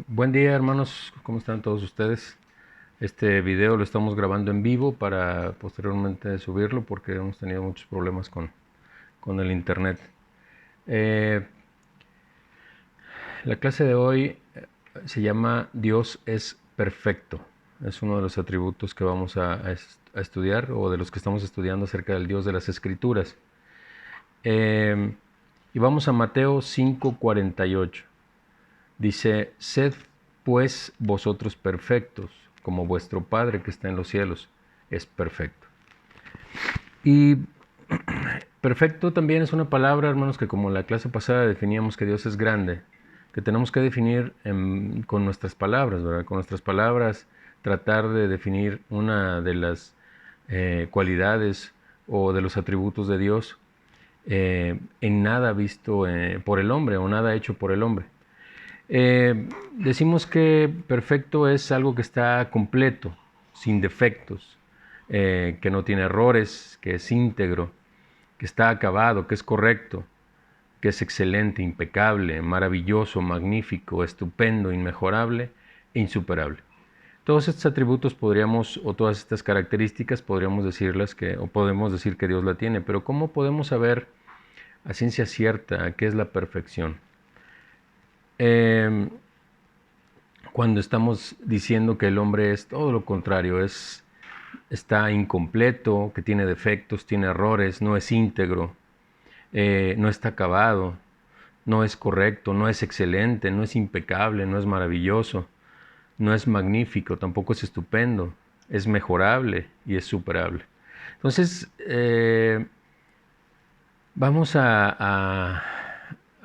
Buen día, hermanos, ¿cómo están todos ustedes? Este video lo estamos grabando en vivo para posteriormente subirlo porque hemos tenido muchos problemas con el internet. Eh, la clase de hoy se llama Dios es perfecto. Es uno de los atributos que vamos a estudiar o de los que estamos estudiando acerca del Dios de las Escrituras. Y vamos a Mateo 5:48. Dice, sed pues vosotros perfectos, como vuestro Padre que está en los cielos es perfecto. Y perfecto también es una palabra, hermanos, que como en la clase pasada definíamos que Dios es grande, que tenemos que definir con nuestras palabras, ¿verdad? Con nuestras palabras tratar de definir una de las cualidades o de los atributos de Dios en nada visto por el hombre o nada hecho por el hombre. Decimos que perfecto es algo que está completo, sin defectos, que no tiene errores, que es íntegro, que está acabado, que es correcto, que es excelente, impecable, maravilloso, magnífico, estupendo, inmejorable e insuperable. Todos estos atributos podríamos, o todas estas características podríamos decirlas que, o podemos decir que Dios la tiene, pero ¿cómo podemos saber a ciencia cierta qué es la perfección? Eh, Cuando estamos diciendo que el hombre es todo lo contrario, está incompleto, que tiene defectos, tiene errores, no es íntegro, no está acabado, no es correcto, no es excelente, no es impecable, no es maravilloso, no es magnífico, tampoco es estupendo, es mejorable y es superable. Entonces, vamos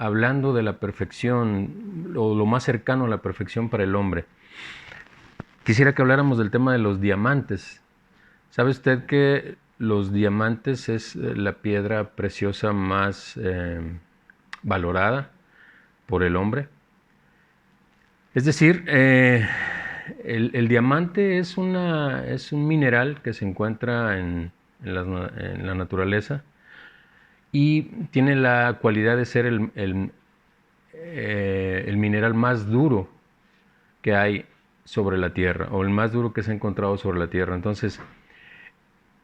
hablando de la perfección, o lo más cercano a la perfección para el hombre. Quisiera que habláramos del tema de los diamantes. ¿Sabe usted que los diamantes es la piedra preciosa más valorada por el hombre? Es decir, el diamante es un mineral que se encuentra en la naturaleza y tiene la cualidad de ser el mineral más duro que hay sobre la Tierra, o el más duro que se ha encontrado sobre la Tierra. Entonces,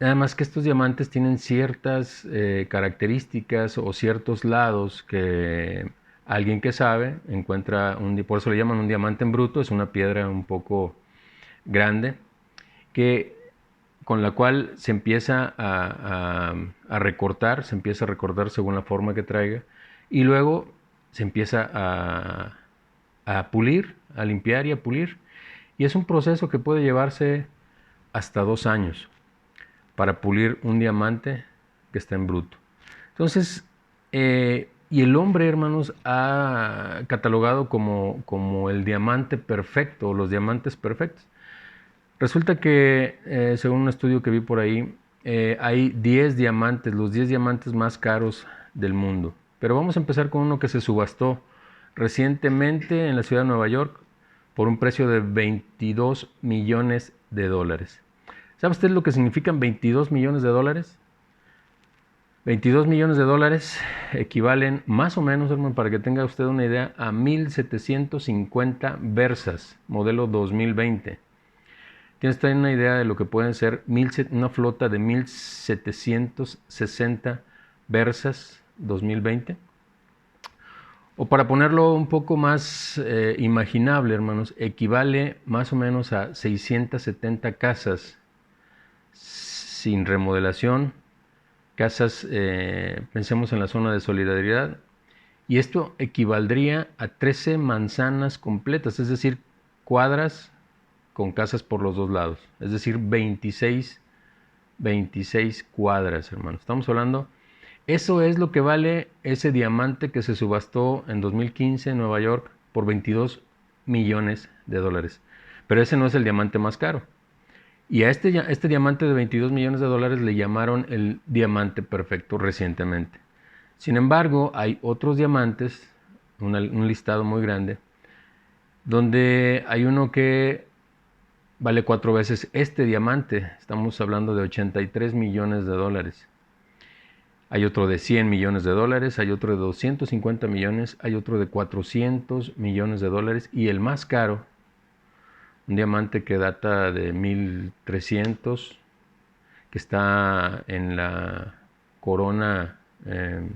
nada más que estos diamantes tienen ciertas características o ciertos lados que alguien que sabe encuentra, por eso le llaman un diamante en bruto, es una piedra un poco grande, que con la cual se empieza a recortar, se empieza a recortar según la forma que traiga, y luego se empieza a pulir, a limpiar y a pulir. Y es un proceso que puede llevarse hasta 2 años para pulir un diamante que está en bruto. Entonces, y el hombre, hermanos, ha catalogado como el diamante perfecto, o los diamantes perfectos. Resulta que, según un estudio que vi por ahí, hay 10 diamantes, los 10 diamantes más caros del mundo. Pero vamos a empezar con uno que se subastó recientemente en la ciudad de Nueva York por un precio de 22 millones de dólares. ¿Sabe usted lo que significan 22 millones de dólares? 22 millones de dólares equivalen más o menos, hermano, para que tenga usted una idea, a 1.750 Versas, modelo 2020. ¿Tienes usted una idea de lo que pueden ser una flota de 1.760 Versas 2020? O para ponerlo un poco más imaginable, hermanos, equivale más o menos a 670 casas sin remodelación, casas, pensemos en la zona de solidaridad, y esto equivaldría a 13 manzanas completas, es decir, cuadras con casas por los dos lados, es decir, 26 cuadras, hermanos. Estamos hablando, eso es lo que vale ese diamante que se subastó en 2015 en Nueva York por 22 millones de dólares. Pero ese no es el diamante más caro. Y a este diamante de 22 millones de dólares le llamaron el diamante perfecto recientemente. Sin embargo, hay otros diamantes, un listado muy grande, donde hay uno que vale 4 veces este diamante. Estamos hablando de 83 millones de dólares. Hay otro de 100 millones de dólares, hay otro de 250 millones, hay otro de 400 millones de dólares y el más caro, un diamante que data de 1300, que está en la corona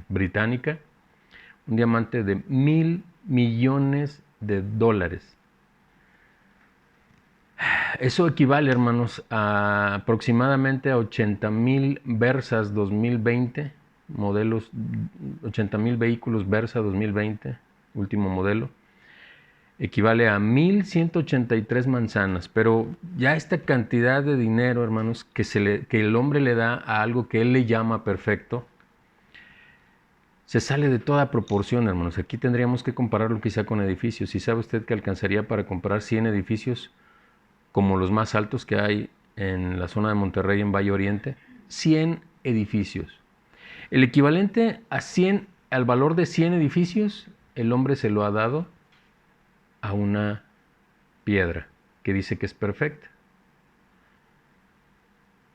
británica, un diamante de 1.000 millones de dólares. Eso equivale, hermanos, a aproximadamente a 80,000 Versas 2020, modelos, 80,000 vehículos Versa 2020, último modelo. Equivale a 1,183 manzanas, pero ya esta cantidad de dinero, hermanos, que el hombre le da a algo que él le llama perfecto, se sale de toda proporción, hermanos. Aquí tendríamos que compararlo quizá con edificios. Si sabe usted que alcanzaría para comprar 100 edificios como los más altos que hay en la zona de Monterrey, en Valle Oriente, 100 edificios. El equivalente a 100, al valor de 100 edificios, el hombre se lo ha dado a una piedra que dice que es perfecta.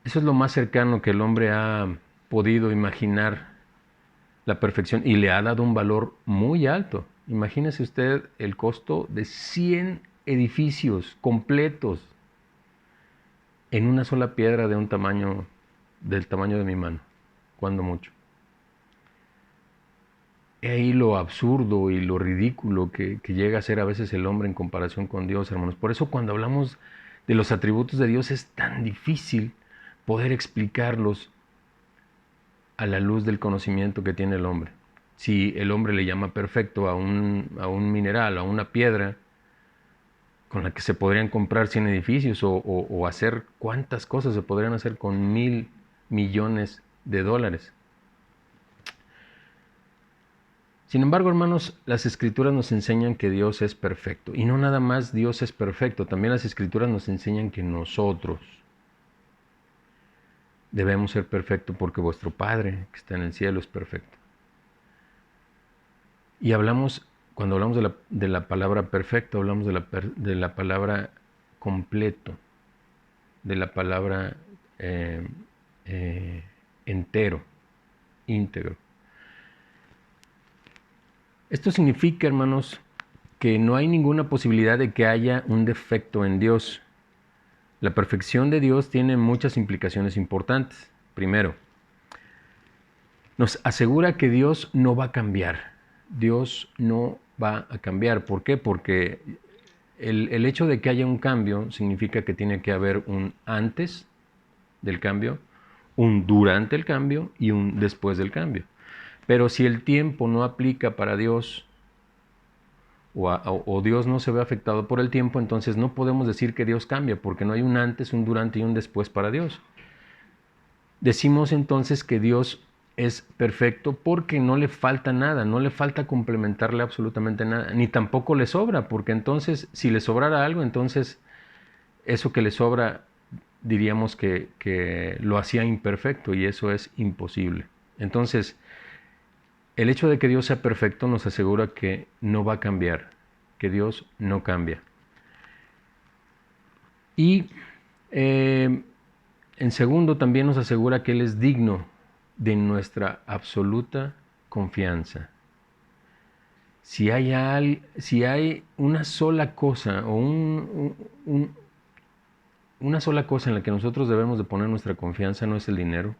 Eso es lo más cercano que el hombre ha podido imaginar la perfección y le ha dado un valor muy alto. Imagínese usted el costo de 100 edificios completos en una sola piedra de un tamaño, del tamaño de mi mano, cuando mucho. He ahí lo absurdo y lo ridículo que llega a ser a veces el hombre en comparación con Dios, hermanos. Por eso cuando hablamos de los atributos de Dios es tan difícil poder explicarlos a la luz del conocimiento que tiene el hombre. Si el hombre le llama perfecto a un mineral, a una piedra, con la que se podrían comprar 100 edificios o hacer cuántas cosas se podrían hacer con 1,000 millones de dólares. Sin embargo, hermanos, las Escrituras nos enseñan que Dios es perfecto. Y no nada más Dios es perfecto, también las Escrituras nos enseñan que nosotros debemos ser perfectos porque vuestro Padre que está en el cielo es perfecto. Y cuando hablamos de la palabra perfecto, hablamos de la palabra completo, de la palabra entero, íntegro. Esto significa, hermanos, que no hay ninguna posibilidad de que haya un defecto en Dios. La perfección de Dios tiene muchas implicaciones importantes. Primero, nos asegura que Dios no va a cambiar. Dios no va a cambiar. ¿Por qué? Porque el hecho de que haya un cambio significa que tiene que haber un antes del cambio, un durante el cambio y un después del cambio. Pero si el tiempo no aplica para Dios o Dios no se ve afectado por el tiempo, entonces no podemos decir que Dios cambia, porque no hay un antes, un durante y un después para Dios. Decimos entonces que Dios es perfecto porque no le falta nada, no le falta complementarle absolutamente nada, ni tampoco le sobra, porque entonces si le sobrara algo, entonces eso que le sobra diríamos que lo hacía imperfecto y eso es imposible. Entonces, el hecho de que Dios sea perfecto nos asegura que no va a cambiar, que Dios no cambia. Y en segundo, también nos asegura que Él es digno de nuestra absoluta confianza. Si hay una sola cosa o una sola cosa en la que nosotros debemos de poner nuestra confianza, no es el dinero,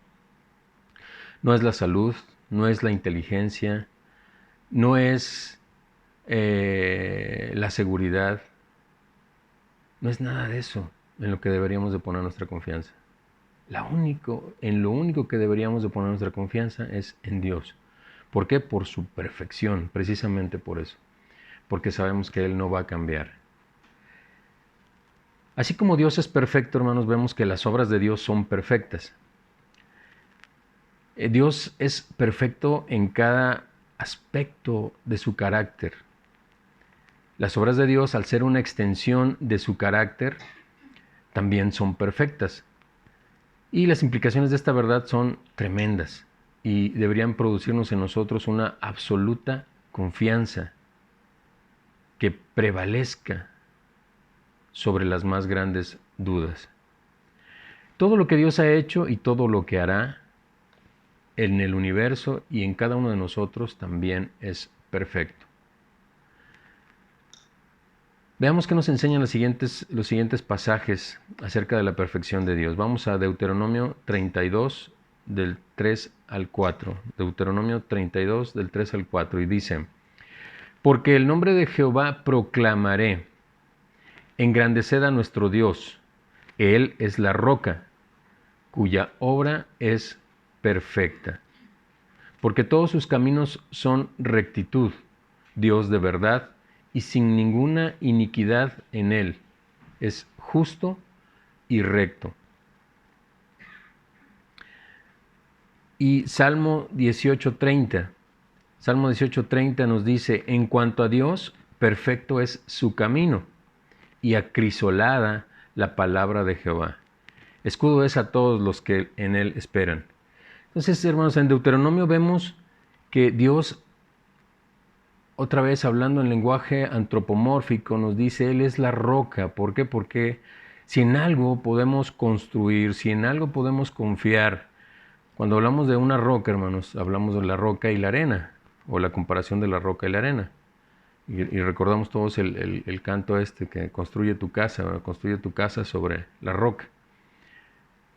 no es la salud, no es la inteligencia, no es la seguridad, no es nada de eso en lo que deberíamos de poner nuestra confianza. En lo único que deberíamos de poner nuestra confianza es en Dios. ¿Por qué? Por su perfección, precisamente por eso. Porque sabemos que Él no va a cambiar. Así como Dios es perfecto, hermanos, vemos que las obras de Dios son perfectas. Dios es perfecto en cada aspecto de su carácter. Las obras de Dios, al ser una extensión de su carácter, también son perfectas. Y las implicaciones de esta verdad son tremendas y deberían producirnos en nosotros una absoluta confianza que prevalezca sobre las más grandes dudas. Todo lo que Dios ha hecho y todo lo que hará en el universo y en cada uno de nosotros también es perfecto. Veamos qué nos enseñan los siguientes pasajes acerca de la perfección de Dios. Vamos a Deuteronomio 32, del 3 al 4. Deuteronomio 32, del 3 al 4. Y dice, porque el nombre de Jehová proclamaré, engrandeced a nuestro Dios. Él es la roca, cuya obra es perfecta. Porque todos sus caminos son rectitud, Dios de verdad, y sin ninguna iniquidad en él. Es justo y recto. Y Salmo 18:30. Salmo 18:30 nos dice, en cuanto a Dios, perfecto es su camino, y acrisolada la palabra de Jehová. Escudo es a todos los que en él esperan. Entonces, hermanos, en Deuteronomio vemos que Dios, otra vez hablando en lenguaje antropomórfico, nos dice, Él es la roca. ¿Por qué? Porque si en algo podemos construir, si en algo podemos confiar, cuando hablamos de una roca, hermanos, hablamos de la roca y la arena, o la comparación de la roca y la arena. Y recordamos todos el canto que construye tu casa sobre la roca.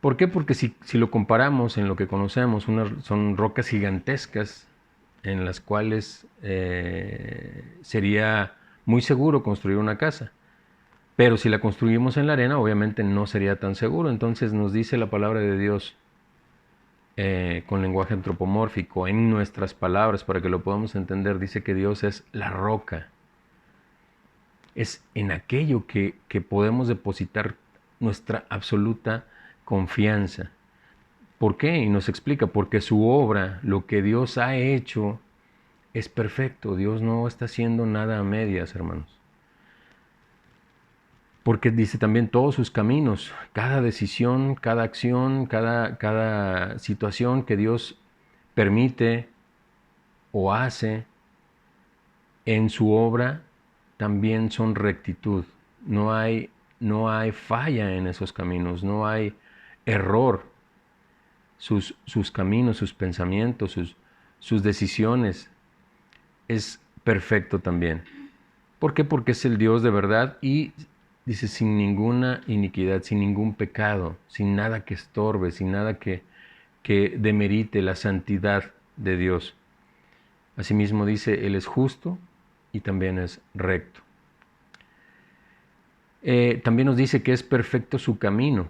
¿Por qué? Porque si lo comparamos en lo que conocemos, son rocas gigantescas en las cuales sería muy seguro construir una casa. Pero si la construimos en la arena, obviamente no sería tan seguro. Entonces nos dice la palabra de Dios con lenguaje antropomórfico, en nuestras palabras, para que lo podamos entender, dice que Dios es la roca. Es en aquello que podemos depositar nuestra absoluta confianza. ¿Por qué? Y nos explica, porque su obra, lo que Dios ha hecho, es perfecto. Dios no está haciendo nada a medias, hermanos. Porque dice también todos sus caminos, cada decisión, cada acción, cada situación que Dios permite o hace en su obra, también son rectitud. No hay falla en esos caminos, no hay error. Sus caminos, sus pensamientos, sus decisiones, es perfecto también. ¿Por qué? Porque es el Dios de verdad y dice sin ninguna iniquidad, sin ningún pecado, sin nada que estorbe, sin nada que demerite la santidad de Dios. Asimismo dice, Él es justo y también es recto. También nos dice que es perfecto su camino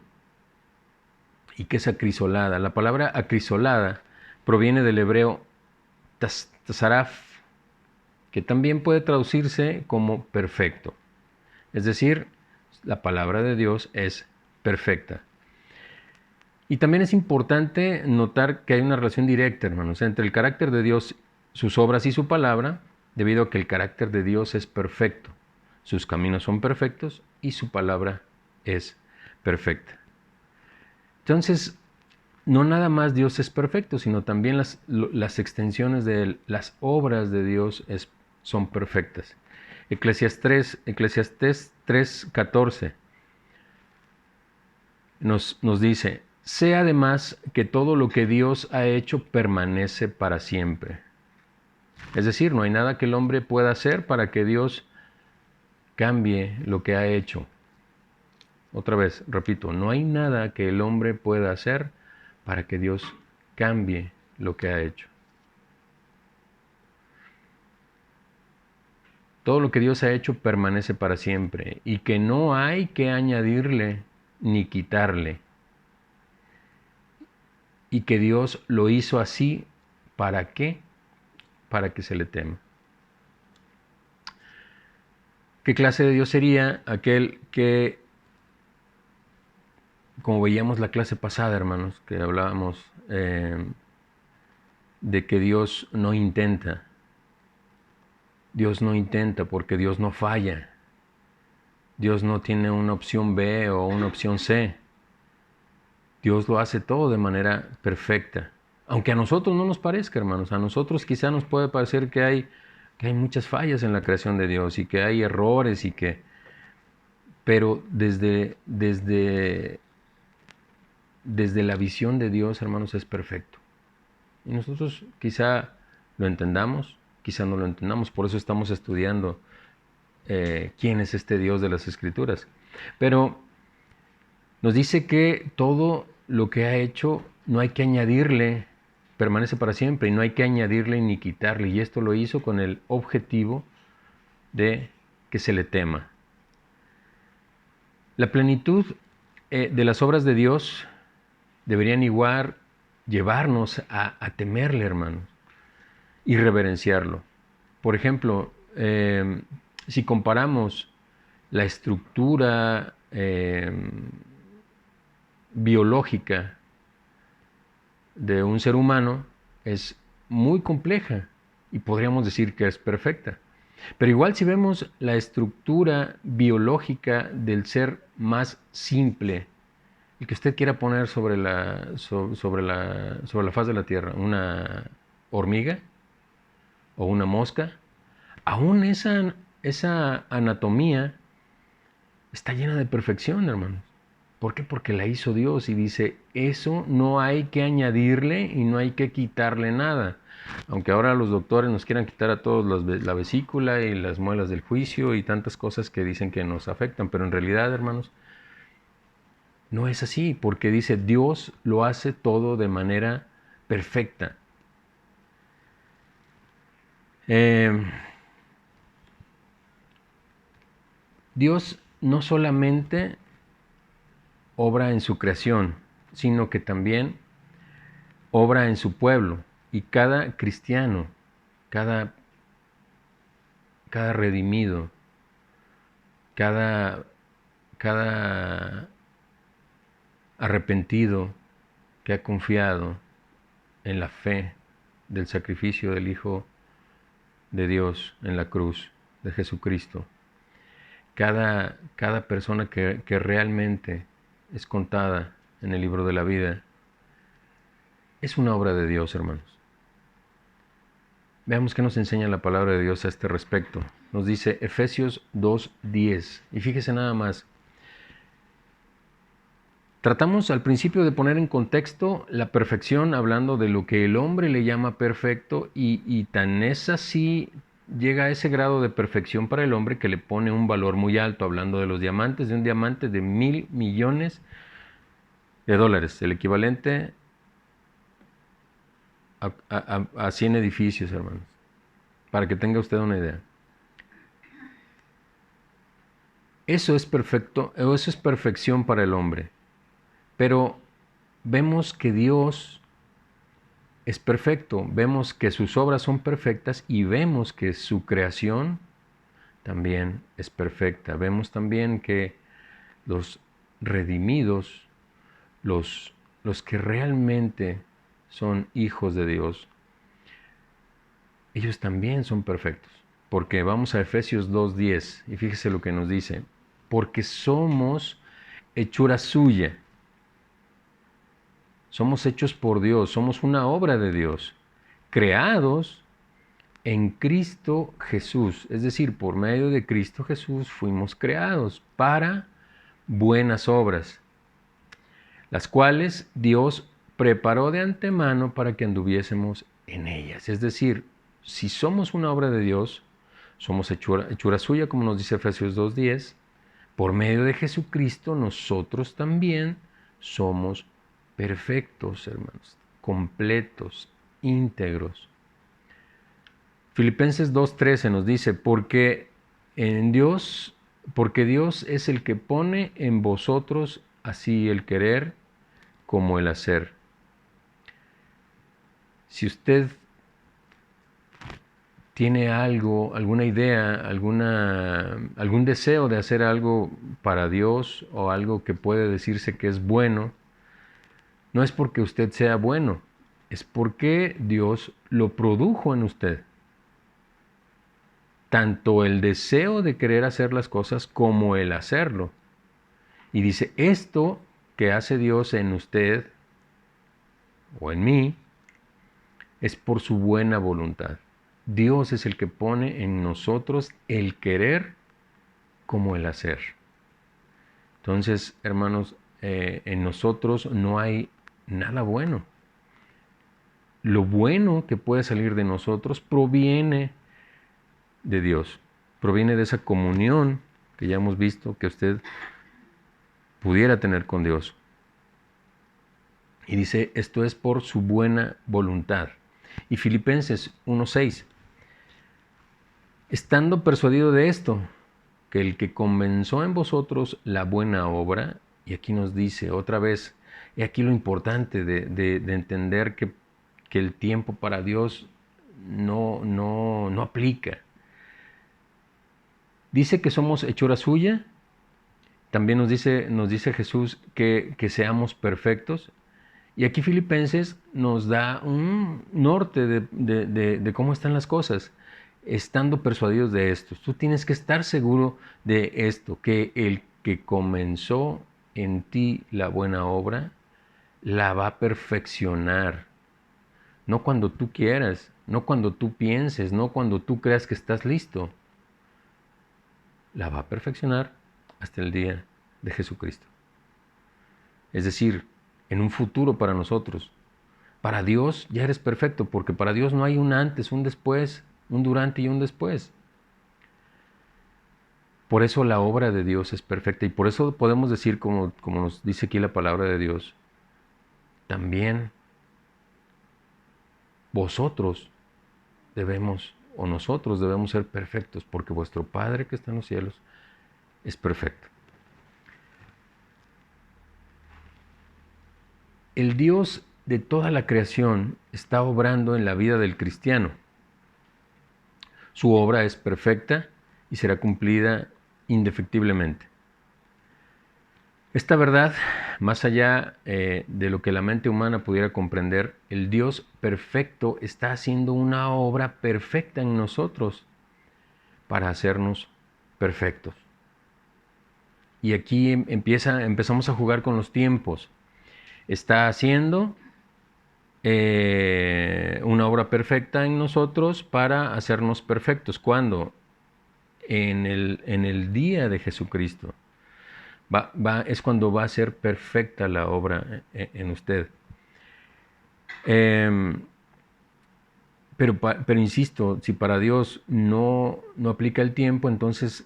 y que es acrisolada. La palabra acrisolada proviene del hebreo tasaraf, que también puede traducirse como perfecto. Es decir, la palabra de Dios es perfecta. Y también es importante notar que hay una relación directa, hermanos, entre el carácter de Dios, sus obras y su palabra, debido a que el carácter de Dios es perfecto. Sus caminos son perfectos y su palabra es perfecta. Entonces, no nada más Dios es perfecto, sino también las extensiones de Él, las obras de Dios son perfectas. Eclesiastés 3:14 nos dice, sé además que todo lo que Dios ha hecho permanece para siempre. Es decir, no hay nada que el hombre pueda hacer para que Dios cambie lo que ha hecho. Otra vez, repito, no hay nada que el hombre pueda hacer para que Dios cambie lo que ha hecho. Todo lo que Dios ha hecho permanece para siempre y que no hay que añadirle ni quitarle. Y que Dios lo hizo así, ¿para qué? Para que se le tema. ¿Qué clase de Dios sería aquel que, como veíamos la clase pasada, hermanos, que hablábamos de que Dios no intenta? Dios no intenta porque Dios no falla. Dios no tiene una opción B o una opción C. Dios lo hace todo de manera perfecta. Aunque a nosotros no nos parezca, hermanos, a nosotros quizá nos puede parecer que hay muchas fallas en la creación de Dios y que hay errores pero desde la visión de Dios, hermanos, es perfecto. Y nosotros quizá lo entendamos, quizá no lo entendamos, por eso estamos estudiando quién es este Dios de las Escrituras. Pero nos dice que todo lo que ha hecho no hay que añadirle, permanece para siempre y no hay que añadirle ni quitarle. Y esto lo hizo con el objetivo de que se le tema. La plenitud de las obras de Dios deberían igual llevarnos a temerle, hermanos, y reverenciarlo. Por ejemplo, si comparamos la estructura biológica de un ser humano, es muy compleja y podríamos decir que es perfecta. Pero igual si vemos la estructura biológica del ser más simple, el que usted quiera poner sobre la faz de la Tierra, una hormiga o una mosca, aún esa anatomía está llena de perfección, hermanos. ¿Por qué? Porque la hizo Dios y dice, eso no hay que añadirle y no hay que quitarle nada. Aunque ahora los doctores nos quieran quitar a todos la vesícula y las muelas del juicio y tantas cosas que dicen que nos afectan, pero en realidad, hermanos, no es así, porque dice, Dios lo hace todo de manera perfecta. Dios no solamente obra en su creación, sino que también obra en su pueblo. Y cada cristiano, cada, cada redimido, cada arrepentido que ha confiado en la fe del sacrificio del Hijo de Dios en la cruz de Jesucristo, cada persona que realmente es contada en el libro de la vida, es una obra de Dios, hermanos. Veamos qué nos enseña la palabra de Dios a este respecto. Nos dice Efesios 2:10. Y fíjese nada más. Tratamos al principio de poner en contexto la perfección, hablando de lo que el hombre le llama perfecto, y tan es así, llega a ese grado de perfección para el hombre que le pone un valor muy alto, hablando de los diamantes, de un diamante de $1,000 millones, el equivalente a 100 edificios, hermanos, para que tenga usted una idea. Eso es perfecto, eso es perfección para el hombre. Pero vemos que Dios es perfecto, vemos que sus obras son perfectas y vemos que su creación también es perfecta. Vemos también que los redimidos, los que realmente son hijos de Dios, ellos también son perfectos. Porque vamos a Efesios 2:10 y fíjese lo que nos dice. Porque somos hechura suya. Somos hechos por Dios, somos una obra de Dios, creados en Cristo Jesús. Es decir, por medio de Cristo Jesús fuimos creados para buenas obras, las cuales Dios preparó de antemano para que anduviésemos en ellas. Es decir, si somos una obra de Dios, somos hechura suya, como nos dice Efesios 2:10, por medio de Jesucristo nosotros también somos perfectos, hermanos, completos, íntegros. Filipenses 2:13 nos dice, porque Dios es el que pone en vosotros así el querer como el hacer. Si usted tiene algo, alguna idea, algún deseo de hacer algo para Dios o algo que puede decirse que es bueno, no es porque usted sea bueno, es porque Dios lo produjo en usted. Tanto el deseo de querer hacer las cosas como el hacerlo. Y dice, esto que hace Dios en usted o en mí es por su buena voluntad. Dios es el que pone en nosotros el querer como el hacer. Entonces, hermanos, en nosotros no hay nada bueno. lo bueno que puede salir de nosotros proviene de Dios, proviene de esa comunión que ya hemos visto que usted pudiera tener con Dios. Y dice, esto es por su buena voluntad. Y Filipenses 1:6, estando persuadido de esto, que el que comenzó en vosotros la buena obra, y aquí nos dice otra vez, y aquí lo importante de entender que el tiempo para Dios no aplica. Dice que somos hechura suya, también nos dice Jesús que seamos perfectos, y aquí Filipenses nos da un norte de cómo están las cosas, estando persuadidos de esto. Tú tienes que estar seguro de esto, que el que comenzó en ti la buena obra, la va a perfeccionar. No cuando tú quieras, no cuando tú pienses, no cuando tú creas que estás listo. La va a perfeccionar hasta el día de Jesucristo. Es decir, en un futuro para nosotros. Para Dios ya eres perfecto, porque para Dios no hay un antes, un después, un durante y un después. Por eso la obra de Dios es perfecta y por eso podemos decir, como nos dice aquí la palabra de Dios, también vosotros debemos, o nosotros debemos ser perfectos, porque vuestro Padre que está en los cielos es perfecto. El Dios de toda la creación está obrando en la vida del cristiano. Su obra es perfecta y será cumplida indefectiblemente. Esta verdad, más allá de lo que la mente humana pudiera comprender, el Dios perfecto está haciendo una obra perfecta en nosotros para hacernos perfectos. Y aquí empezamos a jugar con los tiempos. Está haciendo una obra perfecta en nosotros para hacernos perfectos. ¿Cuándo? En el día de Jesucristo. Es cuando va a ser perfecta la obra en usted. Pero insisto, si para Dios no aplica el tiempo, entonces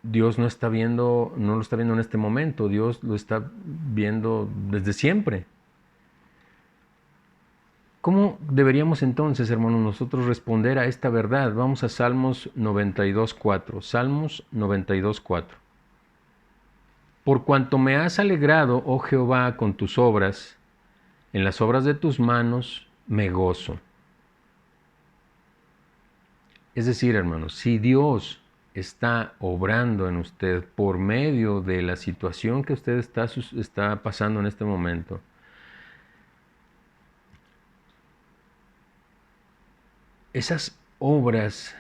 Dios no lo está viendo en este momento, Dios lo está viendo desde siempre. ¿Cómo deberíamos entonces, hermanos, nosotros responder a esta verdad? Vamos a Salmos 92:4. Salmos 92:4. Por cuanto me has alegrado, oh Jehová, con tus obras, en las obras de tus manos me gozo. Es decir, hermanos, si Dios está obrando en usted por medio de la situación que usted está pasando en este momento, esas obras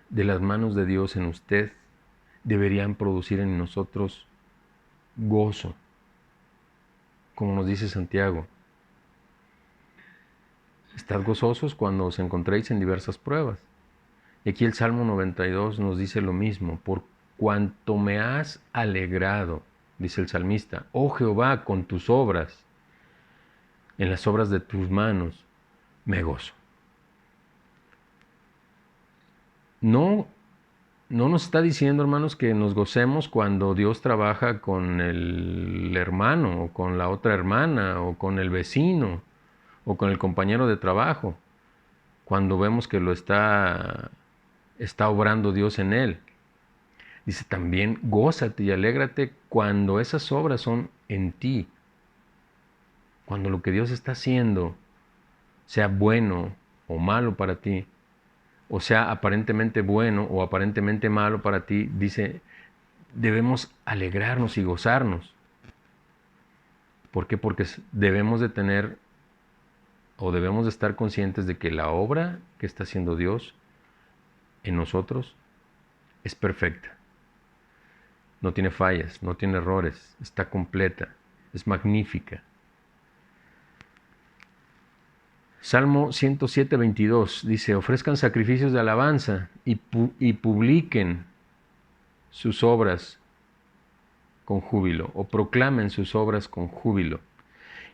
de las manos de Dios en usted deberían producir en nosotros gozo, como nos dice Santiago. Estad gozosos cuando os encontréis en diversas pruebas. Y aquí el Salmo 92 nos dice lo mismo. Por cuanto me has alegrado, dice el salmista, oh Jehová, con tus obras, en las obras de tus manos, me gozo. No nos está diciendo, hermanos, que nos gocemos cuando Dios trabaja con el hermano, o con la otra hermana, o con el vecino, o con el compañero de trabajo, cuando vemos que lo está obrando Dios en él. Dice también, gózate y alégrate cuando esas obras son en ti. Cuando lo que Dios está haciendo sea bueno o malo para ti, o sea aparentemente bueno o aparentemente malo para ti, dice, debemos alegrarnos y gozarnos. ¿Por qué? Porque debemos de tener o debemos de estar conscientes de que la obra que está haciendo Dios en nosotros es perfecta. No tiene fallas, no tiene errores, está completa, es magnífica. Salmo 107:22 dice, ofrezcan sacrificios de alabanza y publiquen sus obras con júbilo, o proclamen sus obras con júbilo.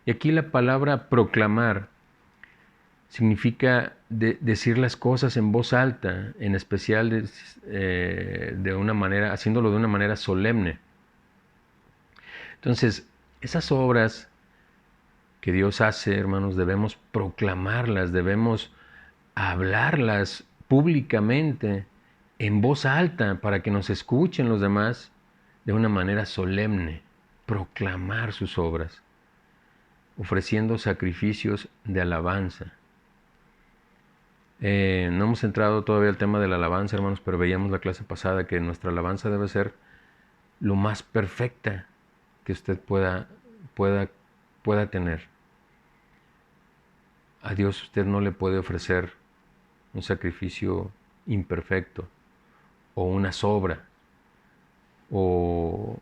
Y aquí la palabra proclamar significa decir las cosas en voz alta, en especial de una manera, haciéndolo de una manera solemne. Entonces, esas obras que Dios hace, hermanos, debemos proclamarlas, debemos hablarlas públicamente, en voz alta, para que nos escuchen los demás de una manera solemne, proclamar sus obras, ofreciendo sacrificios de alabanza. No hemos entrado todavía al tema de la alabanza, hermanos, pero veíamos la clase pasada que nuestra alabanza debe ser lo más perfecta que usted pueda tener. A Dios usted no le puede ofrecer un sacrificio imperfecto o una sobra o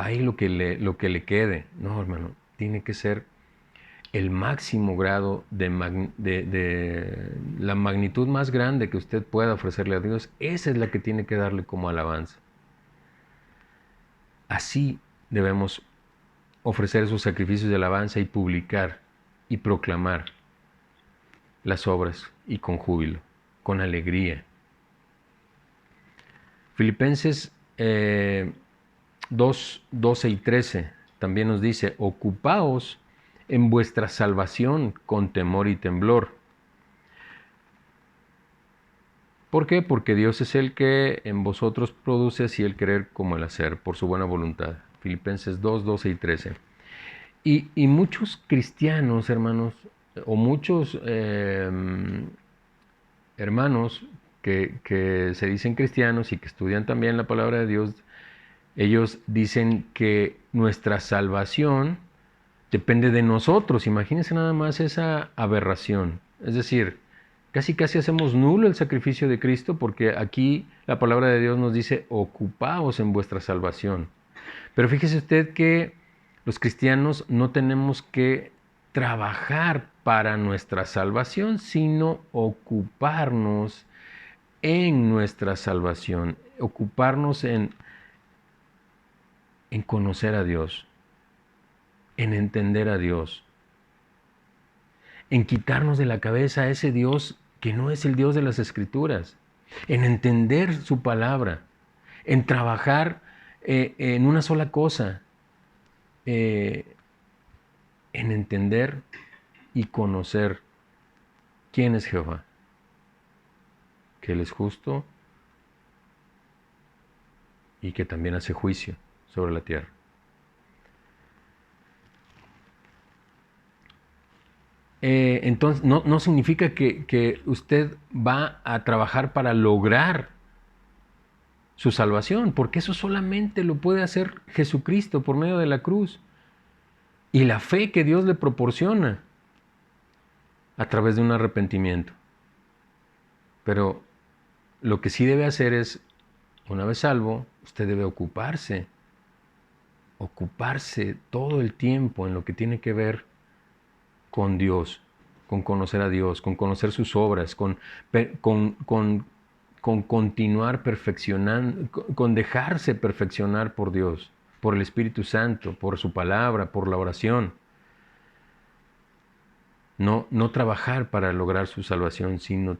hay lo que le quede. No, hermano, tiene que ser el máximo grado de la magnitud más grande que usted pueda ofrecerle a Dios. Esa es la que tiene que darle como alabanza. Así debemos ofrecer esos sacrificios de alabanza y publicar y proclamar las obras y con júbilo, con alegría. Filipenses 2, 12 y 13 también nos dice: ocupaos en vuestra salvación con temor y temblor. ¿Por qué? Porque Dios es el que en vosotros produce así el querer como el hacer, por su buena voluntad. Filipenses 2, 12 y 13. Y muchos cristianos, hermanos, o muchos hermanos que se dicen cristianos y que estudian también la palabra de Dios, ellos dicen que nuestra salvación depende de nosotros. Imagínense nada más esa aberración. Es decir, casi hacemos nulo el sacrificio de Cristo, porque aquí la palabra de Dios nos dice: ocupaos en vuestra salvación. Pero fíjese usted que los cristianos no tenemos que trabajar para nuestra salvación, sino ocuparnos en nuestra salvación, ocuparnos en conocer a Dios, en entender a Dios, en quitarnos de la cabeza a ese Dios que no es el Dios de las Escrituras, en entender su palabra, en trabajar en una sola cosa, en entender y conocer quién es Jehová, que Él es justo y que también hace juicio sobre la tierra. Entonces, no significa que usted va a trabajar para lograr su salvación, porque eso solamente lo puede hacer Jesucristo por medio de la cruz y la fe que Dios le proporciona a través de un arrepentimiento. Pero lo que sí debe hacer es, una vez salvo, usted debe ocuparse todo el tiempo en lo que tiene que ver con Dios, con conocer a Dios, con conocer sus obras, con continuar perfeccionando, con dejarse perfeccionar por Dios, por el Espíritu Santo, por su palabra, por la oración. No trabajar para lograr su salvación, sino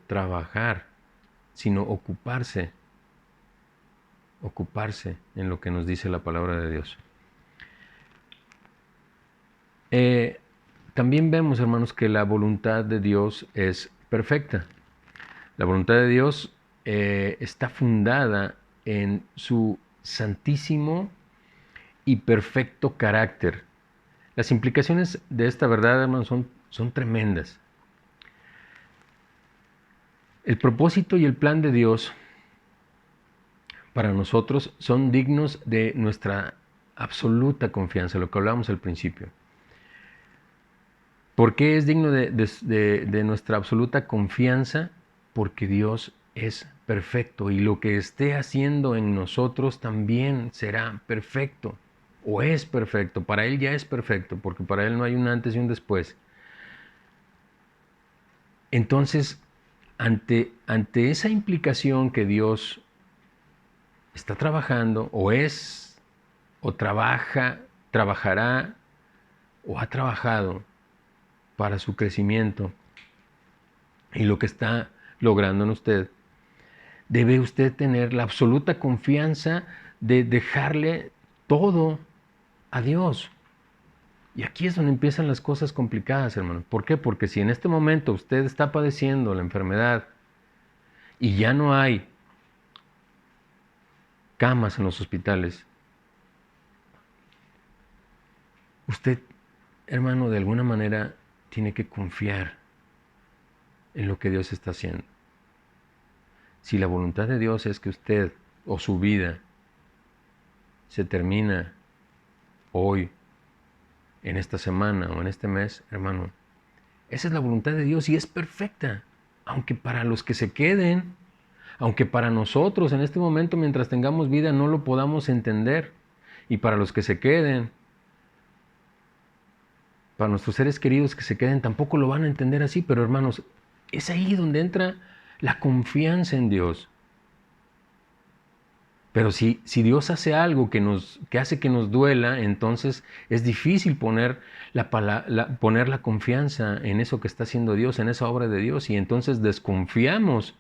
ocuparse en lo que nos dice la palabra de Dios. También vemos, hermanos, que la voluntad de Dios es perfecta. La voluntad de Dios está fundada en su santísimo y perfecto carácter. Las implicaciones de esta verdad, hermanos, son tremendas. El propósito y el plan de Dios para nosotros son dignos de nuestra absoluta confianza, lo que hablábamos al principio. ¿Por qué es digno de nuestra absoluta confianza? Porque Dios es perfecto y lo que esté haciendo en nosotros también será perfecto o es perfecto. Para Él ya es perfecto, porque para Él no hay un antes y un después. Entonces, ante esa implicación que Dios está trabajando o trabajará o ha trabajado para su crecimiento, y lo que está logrando en usted, debe usted tener la absoluta confianza de dejarle todo a Dios. Y aquí es donde empiezan las cosas complicadas, hermano. ¿Por qué? Porque si en este momento usted está padeciendo la enfermedad y ya no hay camas en los hospitales, usted, hermano, de alguna manera tiene que confiar en lo que Dios está haciendo. Si la voluntad de Dios es que usted o su vida se termina hoy, en esta semana o en este mes, hermano, esa es la voluntad de Dios y es perfecta. Aunque para los que se queden, aunque para nosotros en este momento mientras tengamos vida no lo podamos entender, y para los que se queden, para nuestros seres queridos que se queden, tampoco lo van a entender así, pero hermanos, es ahí donde entra la confianza en Dios. Pero si Dios hace algo que hace que nos duela, entonces es difícil poner la confianza en eso que está haciendo Dios, en esa obra de Dios, y entonces desconfiamos.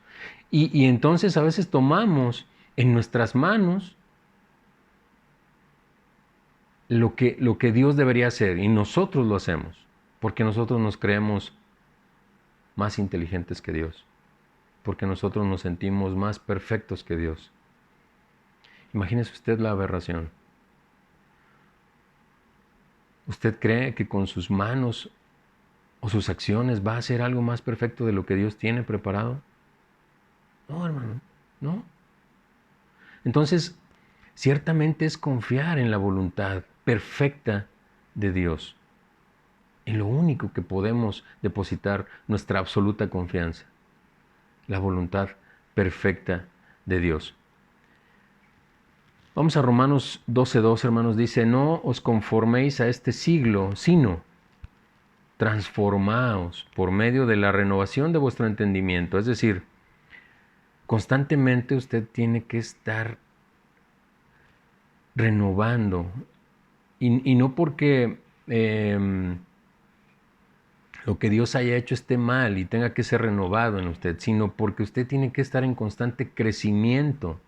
Y entonces a veces tomamos en nuestras manos lo que Dios debería hacer, y nosotros lo hacemos, porque nosotros nos creemos más inteligentes que Dios, porque nosotros nos sentimos más perfectos que Dios. Imagínese usted la aberración. ¿Usted cree que con sus manos o sus acciones va a hacer algo más perfecto de lo que Dios tiene preparado? No, hermano, no. Entonces, ciertamente es confiar en la voluntad perfecta de Dios, en lo único que podemos depositar nuestra absoluta confianza, la voluntad perfecta de Dios. Vamos a Romanos 12:2, hermanos, dice, no os conforméis a este siglo, sino transformaos por medio de la renovación de vuestro entendimiento. Es decir, constantemente usted tiene que estar renovando. Y no porque lo que Dios haya hecho esté mal y tenga que ser renovado en usted, sino porque usted tiene que estar en constante crecimiento.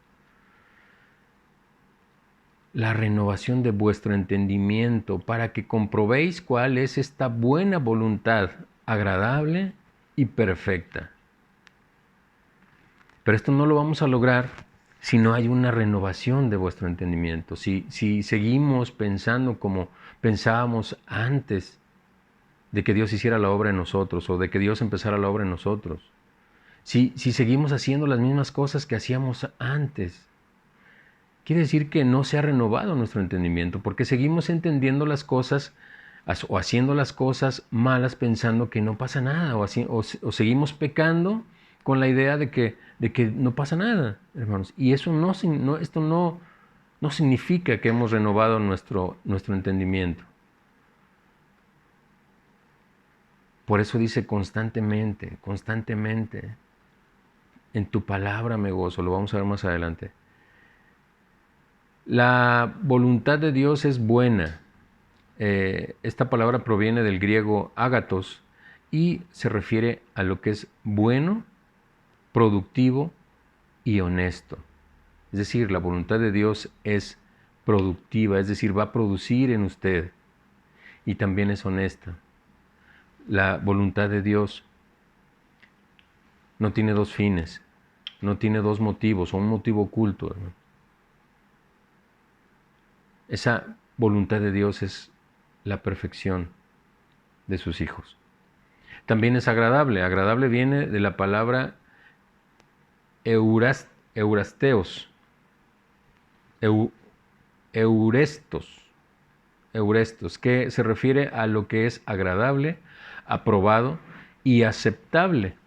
La renovación de vuestro entendimiento para que comprobéis cuál es esta buena voluntad agradable y perfecta. Pero esto no lo vamos a lograr si no hay una renovación de vuestro entendimiento. Si seguimos pensando como pensábamos antes de que Dios hiciera la obra en nosotros o de que Dios empezara la obra en nosotros. Si seguimos haciendo las mismas cosas que hacíamos antes, quiere decir que no se ha renovado nuestro entendimiento, porque seguimos entendiendo las cosas o haciendo las cosas malas pensando que no pasa nada, o seguimos pecando con la idea de que no pasa nada, hermanos. Y eso esto no significa que hemos renovado nuestro entendimiento. Por eso dice constantemente, constantemente, en tu palabra me gozo, lo vamos a ver más adelante. La voluntad de Dios es buena. Esta palabra proviene del griego ágatos y se refiere a lo que es bueno, productivo y honesto. Es decir, la voluntad de Dios es productiva, es decir, va a producir en usted, y también es honesta. La voluntad de Dios no tiene dos fines, no tiene dos motivos o un motivo oculto, ¿no? Esa voluntad de Dios es la perfección de sus hijos. También es agradable. Agradable viene de la palabra eurasteos, eurestos, que se refiere a lo que es agradable, aprobado y aceptable.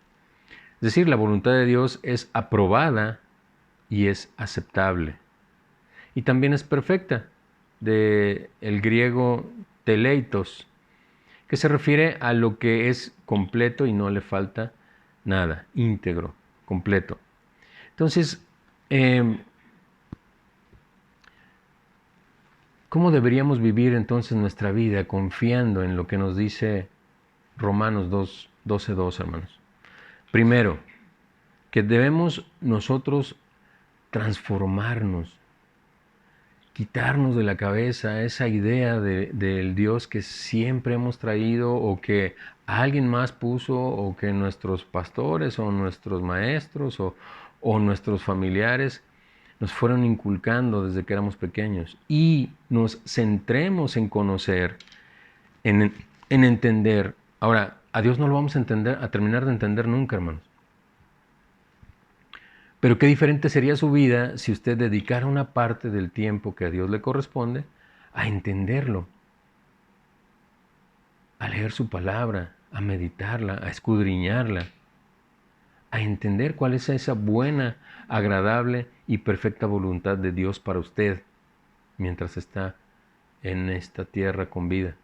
Es decir, la voluntad de Dios es aprobada y es aceptable. Y también es perfecta, del griego teleitos, que se refiere a lo que es completo y no le falta nada, íntegro, completo. Entonces, ¿cómo deberíamos vivir entonces nuestra vida confiando en lo que nos dice Romanos 12:2, hermanos? Primero, que debemos nosotros transformarnos, quitarnos de la cabeza esa idea del Dios que siempre hemos traído o que alguien más puso o que nuestros pastores o nuestros maestros o nuestros familiares nos fueron inculcando desde que éramos pequeños, y nos centremos en conocer, en entender. Ahora, a Dios no lo vamos a entender, a terminar de entender nunca, hermanos. Pero qué diferente sería su vida si usted dedicara una parte del tiempo que a Dios le corresponde a entenderlo, a leer su palabra, a meditarla, a escudriñarla, a entender cuál es esa buena, agradable y perfecta voluntad de Dios para usted mientras está en esta tierra con vida.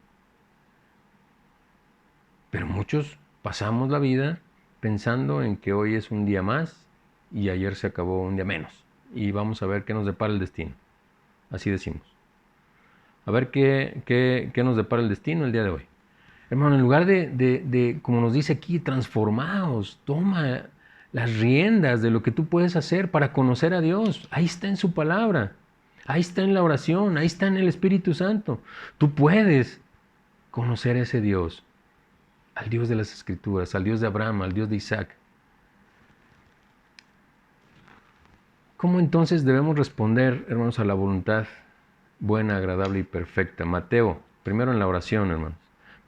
Pero muchos pasamos la vida pensando en que hoy es un día más y ayer se acabó un día menos. Y vamos a ver qué nos depara el destino. Así decimos. A ver qué nos depara el destino el día de hoy. Hermano, en lugar como nos dice aquí, transformaos, toma las riendas de lo que tú puedes hacer para conocer a Dios. Ahí está en su palabra. Ahí está en la oración. Ahí está en el Espíritu Santo. Tú puedes conocer a ese Dios. Al Dios de las Escrituras, al Dios de Abraham, al Dios de Isaac. ¿Cómo entonces debemos responder, hermanos, a la voluntad buena, agradable y perfecta? Mateo, primero en la oración, hermanos.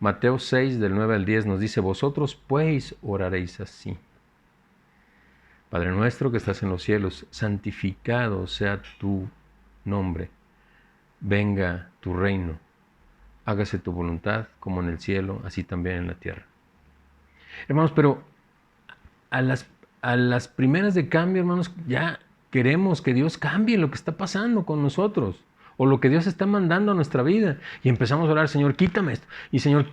Mateo 6, del 9 al 10 nos dice: vosotros pues oraréis así. Padre nuestro que estás en los cielos, santificado sea tu nombre. Venga tu reino. Hágase tu voluntad como en el cielo, así también en la tierra. Hermanos, pero a las primeras de cambio, hermanos, ya queremos que Dios cambie lo que está pasando con nosotros o lo que Dios está mandando a nuestra vida. Y empezamos a orar: Señor, quítame esto. Y Señor,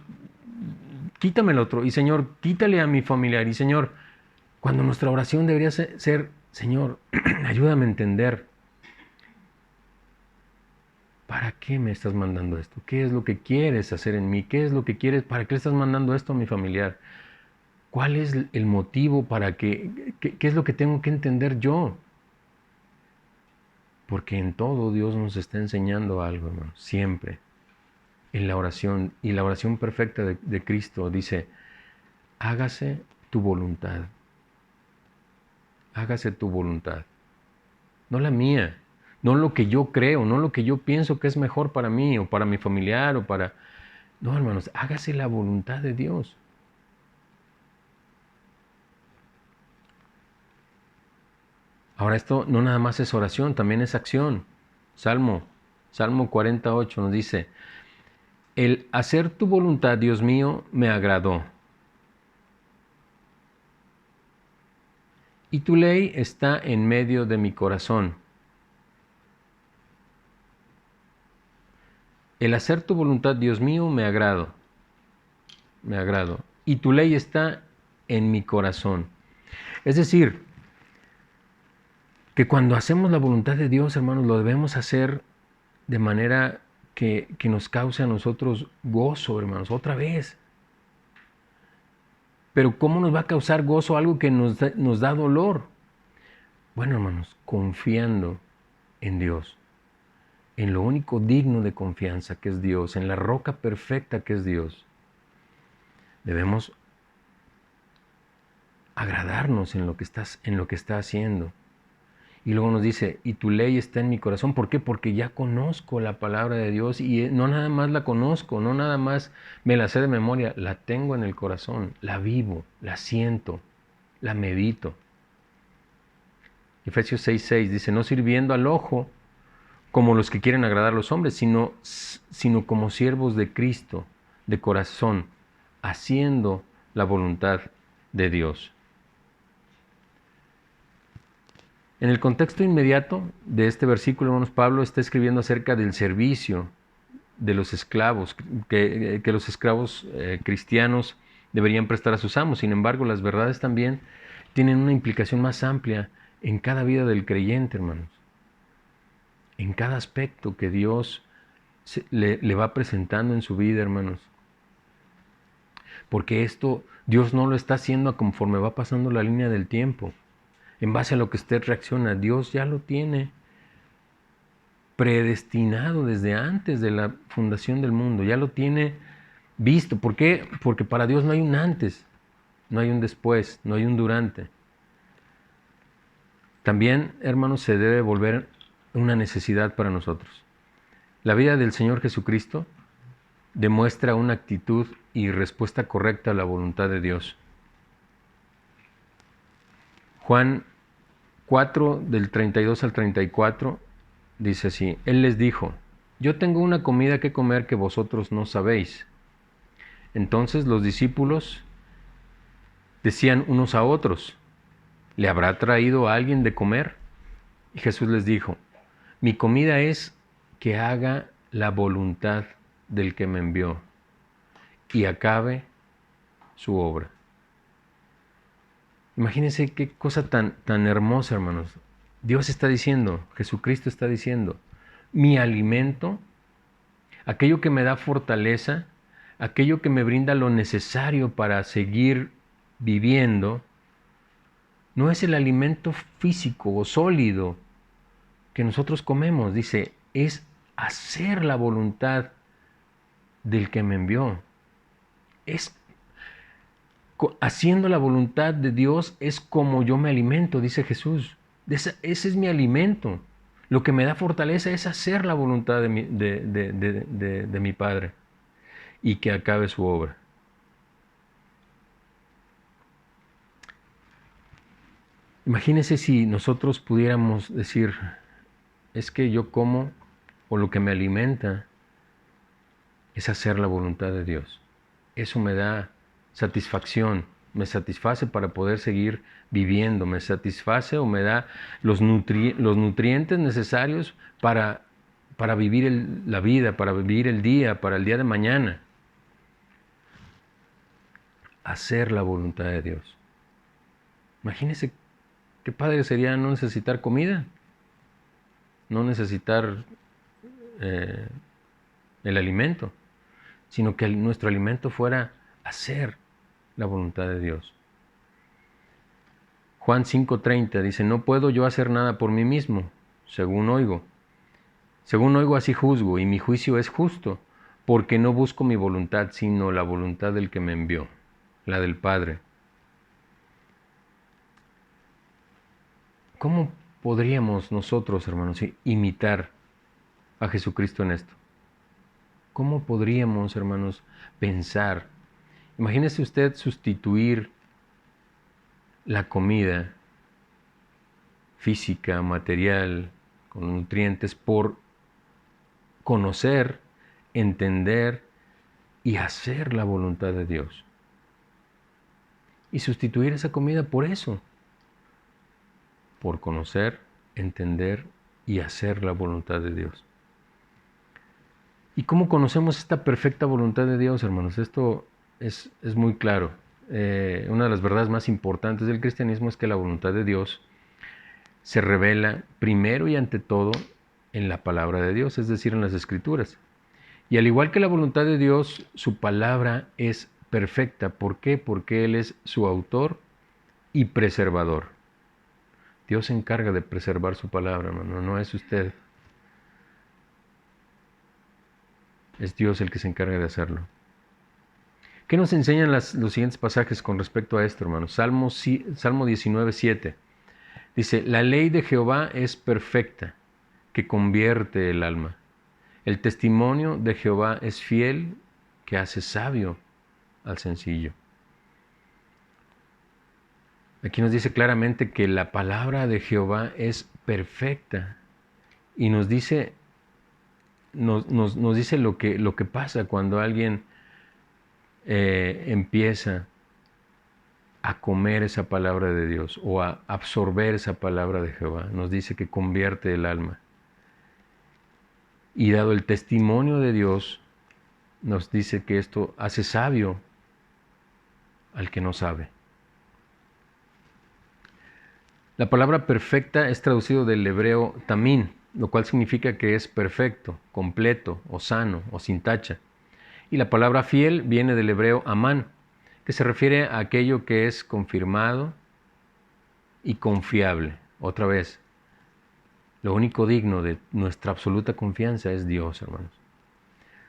quítame el otro. Y Señor, quítale a mi familiar. Y Señor, cuando nuestra oración debería ser: Señor, ayúdame a entender. ¿Para qué me estás mandando esto? ¿Qué es lo que quieres hacer en mí? ¿Qué es lo que quieres? ¿Para qué le estás mandando esto a mi familiar? ¿Cuál es el motivo para qué es lo que tengo que entender yo? Porque en todo Dios nos está enseñando algo, hermano, siempre. En la oración, y la oración perfecta de Cristo dice: hágase tu voluntad. Hágase tu voluntad. No la mía, no lo que yo creo, no lo que yo pienso que es mejor para mí o para mi familiar o para... No, hermanos, hágase la voluntad de Dios. Ahora, esto no nada más es oración, también es acción. Salmo 48 nos dice: el hacer tu voluntad, Dios mío, me agradó. Y tu ley está en medio de mi corazón. El hacer tu voluntad, Dios mío, me agrado. Me agrado. Y tu ley está en mi corazón. Es decir, que cuando hacemos la voluntad de Dios, hermanos, lo debemos hacer de manera que nos cause a nosotros gozo, hermanos, otra vez. Pero ¿cómo nos va a causar gozo algo que nos da dolor? Bueno, hermanos, confiando en Dios, en lo único digno de confianza que es Dios, en la roca perfecta que es Dios. Debemos agradarnos en lo que está haciendo. Y luego nos dice: y tu ley está en mi corazón. ¿Por qué? Porque ya conozco la palabra de Dios, y no nada más la conozco, no nada más me la sé de memoria, la tengo en el corazón, la vivo, la siento, la medito. Efesios 6:6 dice: no sirviendo al ojo como los que quieren agradar a los hombres, sino como siervos de Cristo, de corazón, haciendo la voluntad de Dios. En el contexto inmediato de este versículo, hermanos, Pablo está escribiendo acerca del servicio de los esclavos, que los esclavos cristianos deberían prestar a sus amos. Sin embargo, las verdades también tienen una implicación más amplia en cada vida del creyente, hermanos. En cada aspecto que Dios le va presentando en su vida, hermanos. porque esto Dios no lo está haciendo conforme va pasando la línea del tiempo. En base a lo que usted reacciona, Dios ya lo tiene predestinado desde antes de la fundación del mundo, ya lo tiene visto. ¿Por qué? Porque para Dios no hay un antes, no hay un después, no hay un durante. También, hermanos, se debe volver una necesidad para nosotros. La vida del Señor Jesucristo demuestra una actitud y respuesta correcta a la voluntad de Dios. Juan 4, del 32 al 34, dice así: Él les dijo: yo tengo una comida que comer que vosotros no sabéis. Entonces los discípulos decían unos a otros: ¿le habrá traído a alguien de comer? Y Jesús les dijo: mi comida es que haga la voluntad del que me envió y acabe su obra. Imagínense qué cosa tan hermosa, hermanos. Dios está diciendo, Jesucristo está diciendo: mi alimento, aquello que me da fortaleza, aquello que me brinda lo necesario para seguir viviendo, no es el alimento físico o sólido que nosotros comemos. Dice, es hacer la voluntad del que me envió. Haciendo la voluntad de Dios es como yo me alimento, dice Jesús. Ese es mi alimento. Lo que me da fortaleza es hacer la voluntad de mi Padre y que acabe su obra. Imagínense si nosotros pudiéramos decir: es que yo como, o lo que me alimenta es hacer la voluntad de Dios. Eso me da satisfacción, me satisface para poder seguir viviendo, me satisface o me da los nutrientes necesarios para vivir la vida, para vivir el día, para el día de mañana. Hacer la voluntad de Dios. Imagínense qué padre sería no necesitar comida, no necesitar el alimento, sino que nuestro alimento fuera hacer la voluntad de Dios. Juan 5:30 dice: no puedo yo hacer nada por mí mismo, según oigo. Según oigo así juzgo, y mi juicio es justo, porque no busco mi voluntad, sino la voluntad del que me envió, la del Padre. ¿Cómo podríamos nosotros, hermanos, imitar a Jesucristo en esto? ¿Cómo podríamos, hermanos, pensar? Imagínese usted sustituir la comida física, material, con nutrientes, por conocer, entender y hacer la voluntad de Dios. Y sustituir esa comida por eso, por conocer, entender y hacer la voluntad de Dios. ¿Y cómo conocemos esta perfecta voluntad de Dios, hermanos? Esto es muy claro. Una de las verdades más importantes del cristianismo es que la voluntad de Dios se revela primero y ante todo en la palabra de Dios, es decir, en las Escrituras. Y al igual que la voluntad de Dios, su palabra es perfecta. ¿Por qué? Porque Él es su autor y preservador. Dios se encarga de preservar su palabra, hermano, no es usted. Es Dios el que se encarga de hacerlo. ¿Qué nos enseñan los siguientes pasajes con respecto a esto, hermanos? Salmo 19:7. Dice: la ley de Jehová es perfecta, que convierte el alma. El testimonio de Jehová es fiel, que hace sabio al sencillo. Aquí nos dice claramente que la palabra de Jehová es perfecta y nos dice lo que pasa cuando alguien empieza a comer esa palabra de Dios o a absorber esa palabra de Jehová. Nos dice que convierte el alma. Y dado el testimonio de Dios, nos dice que esto hace sabio al que no sabe. La palabra perfecta es traducido del hebreo tamín, lo cual significa que es perfecto, completo, o sano, o sin tacha. Y la palabra fiel viene del hebreo amán, que se refiere a aquello que es confirmado y confiable. Otra vez, lo único digno de nuestra absoluta confianza es Dios, hermanos.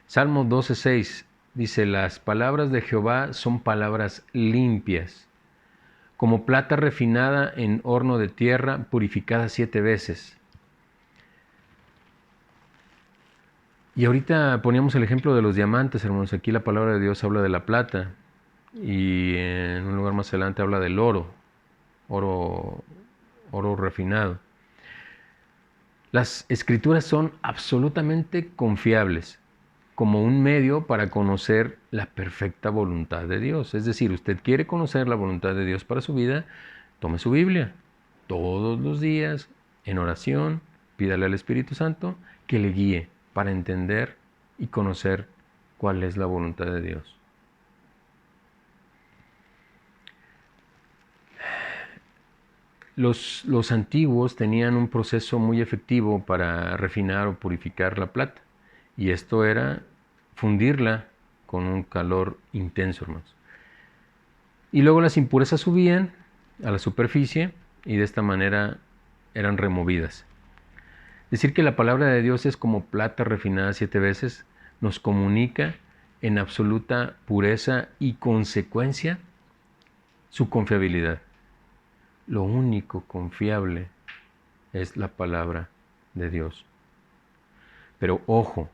Salmo 12:6 dice, las palabras de Jehová son palabras limpias, como plata refinada en horno de tierra, purificada 7 veces. Y ahorita poníamos el ejemplo de los diamantes, hermanos. Aquí la palabra de Dios habla de la plata y en un lugar más adelante habla del oro, oro refinado. Las escrituras son absolutamente confiables como un medio para conocer la perfecta voluntad de Dios. Es decir, usted quiere conocer la voluntad de Dios para su vida, tome su Biblia todos los días en oración, pídale al Espíritu Santo que le guíe para entender y conocer cuál es la voluntad de Dios. Los antiguos tenían un proceso muy efectivo para refinar o purificar la plata, y esto era fundirla con un calor intenso, hermanos. Y luego las impurezas subían a la superficie y de esta manera eran removidas. Decir que la palabra de Dios es como plata refinada 7 veces nos comunica en absoluta pureza y consecuencia su confiabilidad. Lo único confiable es la palabra de Dios. Pero ojo,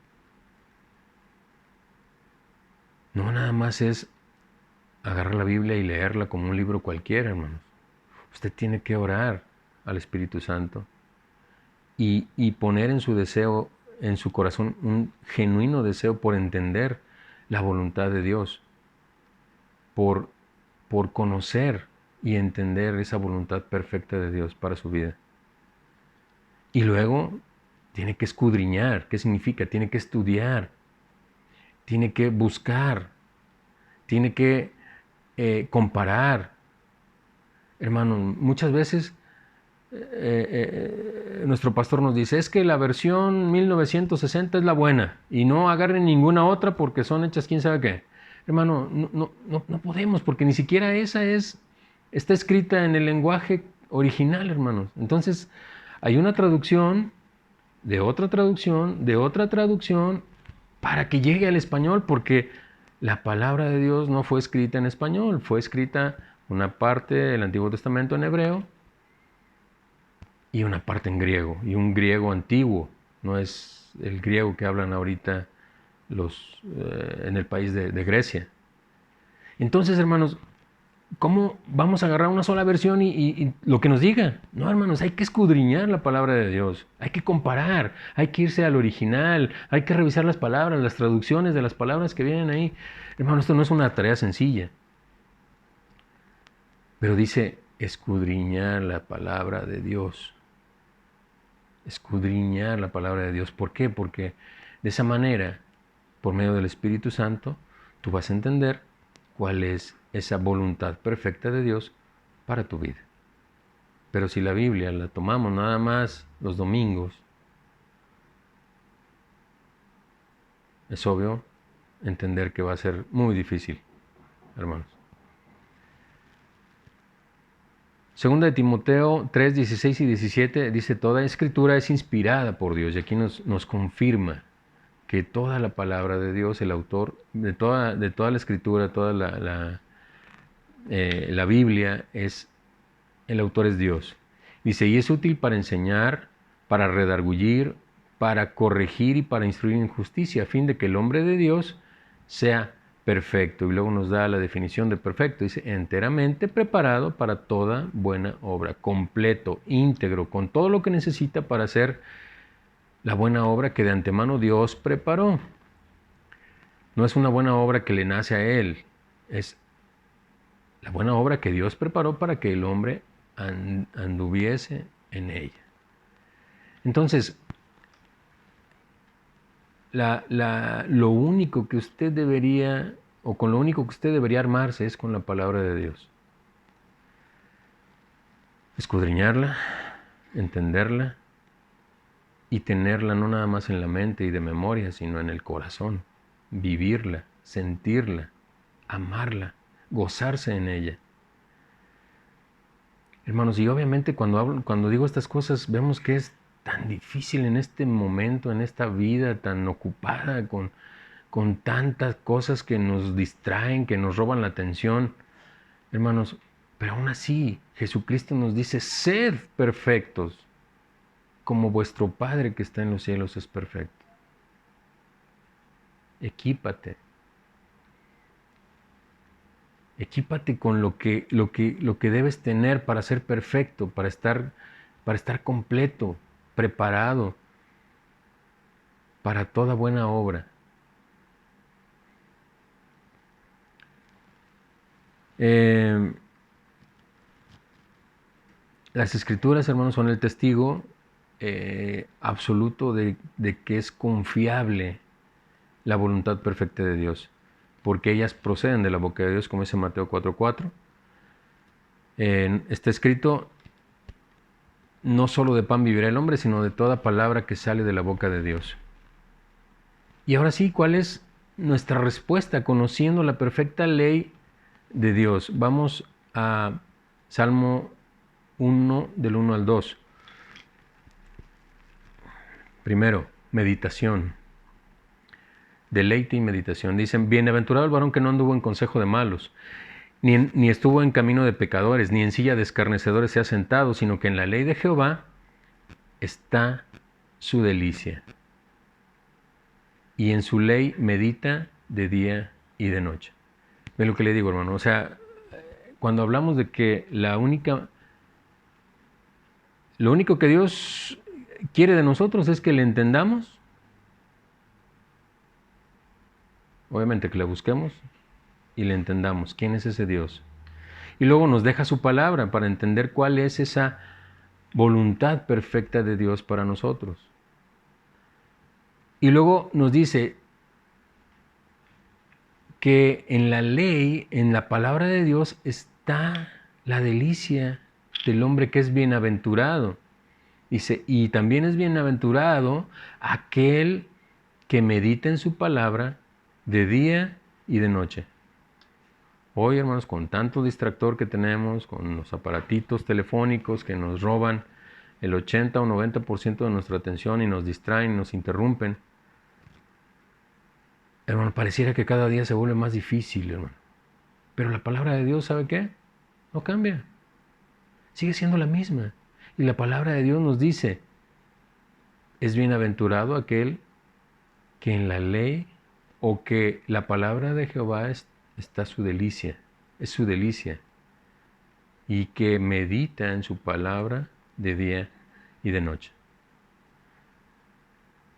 no nada más es agarrar la Biblia y leerla como un libro cualquiera, hermanos. Usted tiene que orar al Espíritu Santo y poner en su deseo, en su corazón, un genuino deseo por entender la voluntad de Dios, por conocer y entender esa voluntad perfecta de Dios para su vida. Y luego tiene que escudriñar. ¿Qué significa? Tiene que estudiar, tiene que buscar, tiene que comparar. Hermano, muchas veces nuestro pastor nos dice, es que la versión 1960 es la buena y no agarren ninguna otra porque son hechas quién sabe qué. Hermano, no podemos, porque ni siquiera esa está escrita en el lenguaje original, hermanos. Entonces, hay una traducción de otra traducción, de otra traducción, para que llegue al español, porque la palabra de Dios no fue escrita en español, fue escrita una parte del Antiguo Testamento en hebreo y una parte en griego, y un griego antiguo, no es el griego que hablan ahorita en el país de Grecia. Entonces, hermanos, ¿cómo vamos a agarrar una sola versión y lo que nos diga? No, hermanos, hay que escudriñar la palabra de Dios, hay que comparar, hay que irse al original, hay que revisar las palabras, las traducciones de las palabras que vienen ahí. Hermanos, esto no es una tarea sencilla. Pero dice, escudriñar la palabra de Dios. Escudriñar la palabra de Dios. ¿Por qué? Porque de esa manera, por medio del Espíritu Santo, tú vas a entender cuál es esa voluntad perfecta de Dios para tu vida. Pero si la Biblia la tomamos nada más los domingos, es obvio entender que va a ser muy difícil, hermanos. Segunda de Timoteo 3, 16 y 17 dice, toda escritura es inspirada por Dios, y aquí nos confirma que toda la palabra de Dios, el autor de toda la escritura, toda la Biblia, el autor es Dios. Dice, y es útil para enseñar, para redargullir, para corregir y para instruir en justicia, a fin de que el hombre de Dios sea perfecto. Y luego nos da la definición de perfecto. Dice, enteramente preparado para toda buena obra, completo, íntegro, con todo lo que necesita para hacer la buena obra que de antemano Dios preparó. No es una buena obra que le nace a él, es la buena obra que Dios preparó para que el hombre anduviese en ella. Entonces, lo único que usted debería, o con lo único que usted debería armarse es con la palabra de Dios. Escudriñarla, entenderla y tenerla no nada más en la mente y de memoria, sino en el corazón. Vivirla, sentirla, amarla, gozarse en ella. Hermanos, y obviamente cuando digo estas cosas, vemos que es tan difícil en este momento, en esta vida tan ocupada, con tantas cosas que nos distraen, que nos roban la atención. Hermanos, pero aún así, Jesucristo nos dice, sed perfectos, como vuestro Padre que está en los cielos es perfecto. Equípate. Equípate con lo que debes tener para ser perfecto, para estar completo, preparado para toda buena obra. Las Escrituras, hermanos, son el testigo absoluto de que es confiable la voluntad perfecta de Dios, porque ellas proceden de la boca de Dios, como dice Mateo 4:4. Está escrito, no solo de pan vivirá el hombre, sino de toda palabra que sale de la boca de Dios. Y ahora sí, ¿cuál es nuestra respuesta conociendo la perfecta ley de Dios? Vamos a Salmo 1, del 1 al 2. Primero, meditación. Deleite y meditación. Dicen, bienaventurado el varón que no anduvo en consejo de malos, ni estuvo en camino de pecadores, ni en silla de escarnecedores se ha sentado, sino que en la ley de Jehová está su delicia. Y en su ley medita de día y de noche. ¿Ve lo que le digo, hermano? O sea, cuando hablamos de que lo único que Dios quiere de nosotros es que le entendamos, obviamente que le busquemos y le entendamos quién es ese Dios. Y luego nos deja su palabra para entender cuál es esa voluntad perfecta de Dios para nosotros. Y luego nos dice que en la ley, en la palabra de Dios, está la delicia del hombre que es bienaventurado. Dice, y también es bienaventurado aquel que medita en su palabra de día y de noche. Hoy, hermanos, con tanto distractor que tenemos, con los aparatitos telefónicos que nos roban el 80 o 90% de nuestra atención y nos distraen, nos interrumpen, hermano, pareciera que cada día se vuelve más difícil, hermano. Pero la palabra de Dios, ¿sabe qué? No cambia. Sigue siendo la misma. Y la palabra de Dios nos dice, es bienaventurado aquel que en la ley o que la palabra de Jehová está su delicia, es su delicia, y que medita en su palabra de día y de noche.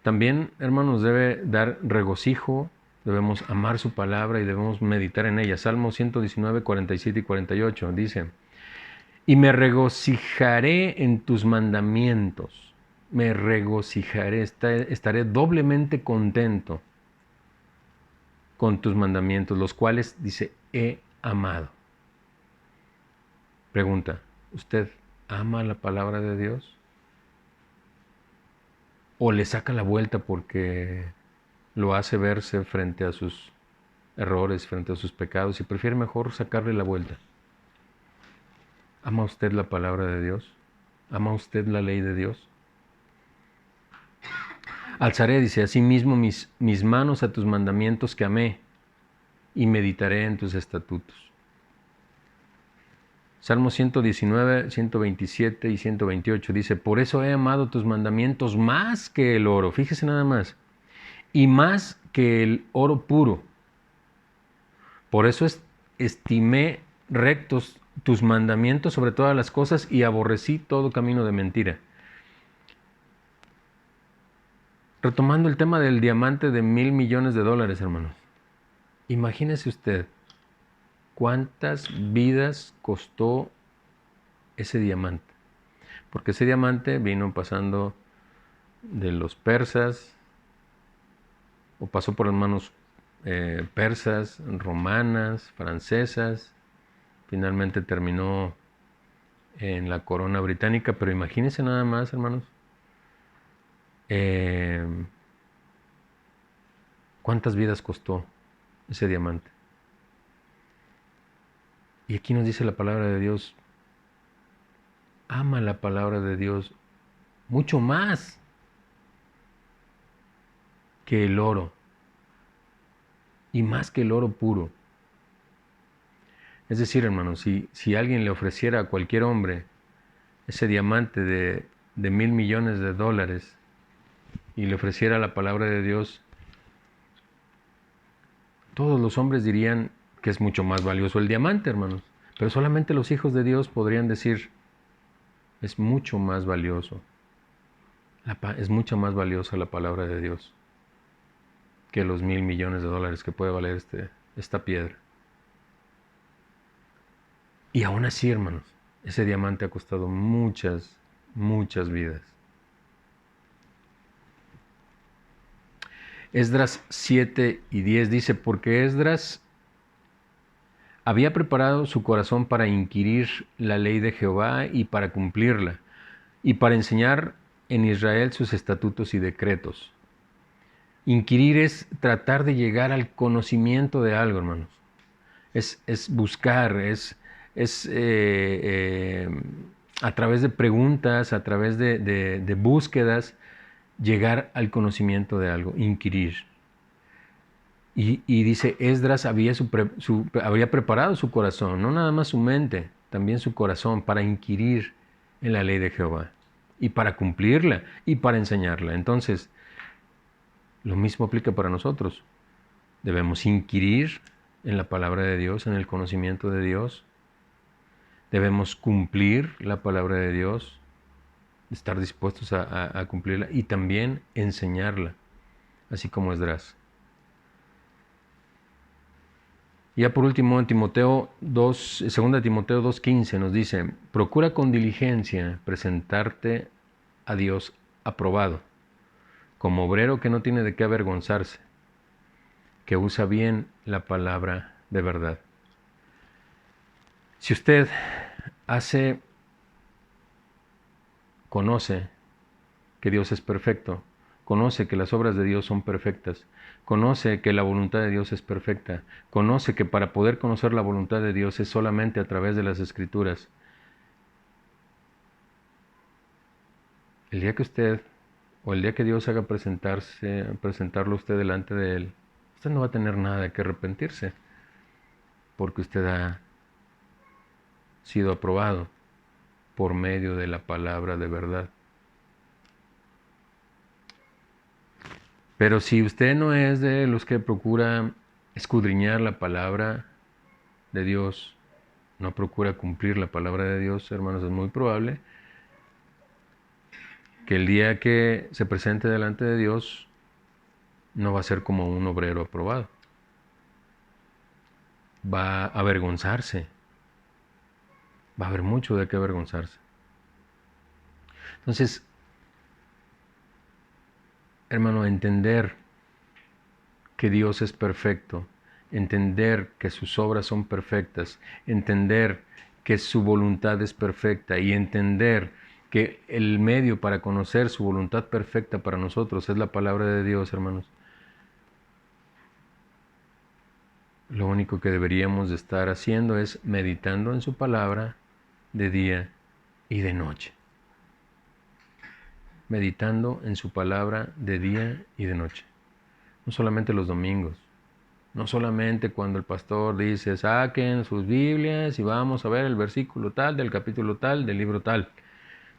También, hermanos, debe dar regocijo, debemos amar su palabra y debemos meditar en ella. Salmo 119, 47 y 48 dice, y me regocijaré en tus mandamientos, me regocijaré, estaré doblemente contento con tus mandamientos, los cuales, dice, he amado. Pregunta, ¿usted ama la palabra de Dios? ¿O le saca la vuelta porque lo hace verse frente a sus errores, frente a sus pecados y prefiere mejor sacarle la vuelta? ¿Ama usted la palabra de Dios? ¿Ama usted la ley de Dios? Alzaré, dice, asimismo mis manos a tus mandamientos que amé y meditaré en tus estatutos. Salmo 119, 127 y 128 dice, por eso he amado tus mandamientos más que el oro, fíjese nada más, y más que el oro puro. Por eso estimé rectos tus mandamientos sobre todas las cosas y aborrecí todo camino de mentira. Retomando el tema del diamante de $1,000 millones, hermanos. Imagínese usted cuántas vidas costó ese diamante. Porque ese diamante vino pasando de los persas, o pasó por las manos persas, romanas, francesas, finalmente terminó en la corona británica, pero imagínense nada más, hermanos, cuántas vidas costó ese diamante. Y aquí nos dice la palabra de Dios, ama la palabra de Dios mucho más que el oro y más que el oro puro. Es decir, hermanos, si alguien le ofreciera a cualquier hombre ese diamante de $1,000,000,000 y le ofreciera la palabra de Dios, todos los hombres dirían que es mucho más valioso el diamante, hermanos. Pero solamente los hijos de Dios podrían decir, es mucho más valioso. Es mucho más valiosa la palabra de Dios que los $1,000,000,000 que puede valer esta piedra. Y aún así, hermanos, ese diamante ha costado muchas, muchas vidas. Esdras 7:10 dice, porque Esdras había preparado su corazón para inquirir la ley de Jehová y para cumplirla, y para enseñar en Israel sus estatutos y decretos. Inquirir es tratar de llegar al conocimiento de algo, hermanos. Es buscar, a través de preguntas, a través de búsquedas, llegar al conocimiento de algo, inquirir. Y dice, Esdras habría preparado su corazón, no nada más su mente, también su corazón, para inquirir en la ley de Jehová, y para cumplirla, y para enseñarla. Entonces, lo mismo aplica para nosotros. Debemos inquirir en la palabra de Dios, en el conocimiento de Dios. Debemos cumplir la palabra de Dios, estar dispuestos a cumplirla y también enseñarla, así como Esdras. Ya por último, en Timoteo 2, 2 Timoteo 2:15 nos dice, procura con diligencia presentarte a Dios aprobado, como obrero que no tiene de qué avergonzarse, que usa bien la palabra de verdad. Si usted conoce que Dios es perfecto, conoce que las obras de Dios son perfectas, conoce que la voluntad de Dios es perfecta, conoce que para poder conocer la voluntad de Dios es solamente a través de las Escrituras. El día que usted, o el día que Dios haga presentarlo a usted delante de Él, usted no va a tener nada de qué arrepentirse, porque usted ha sido aprobado por medio de la palabra de verdad. Pero si usted no es de los que procura escudriñar la palabra de Dios, no procura cumplir la palabra de Dios, hermanos, es muy probable que el día que se presente delante de Dios no va a ser como un obrero aprobado. Va a avergonzarse. Va a haber mucho de qué avergonzarse. Entonces, hermano, entender que Dios es perfecto, entender que sus obras son perfectas, entender que su voluntad es perfecta y entender que el medio para conocer su voluntad perfecta para nosotros es la palabra de Dios, hermanos. Lo único que deberíamos de estar haciendo es meditando en su palabra de día y de noche. Meditando en su palabra de día y de noche. No solamente los domingos. No solamente cuando el pastor dice, saquen sus Biblias y vamos a ver el versículo tal, del capítulo tal, del libro tal.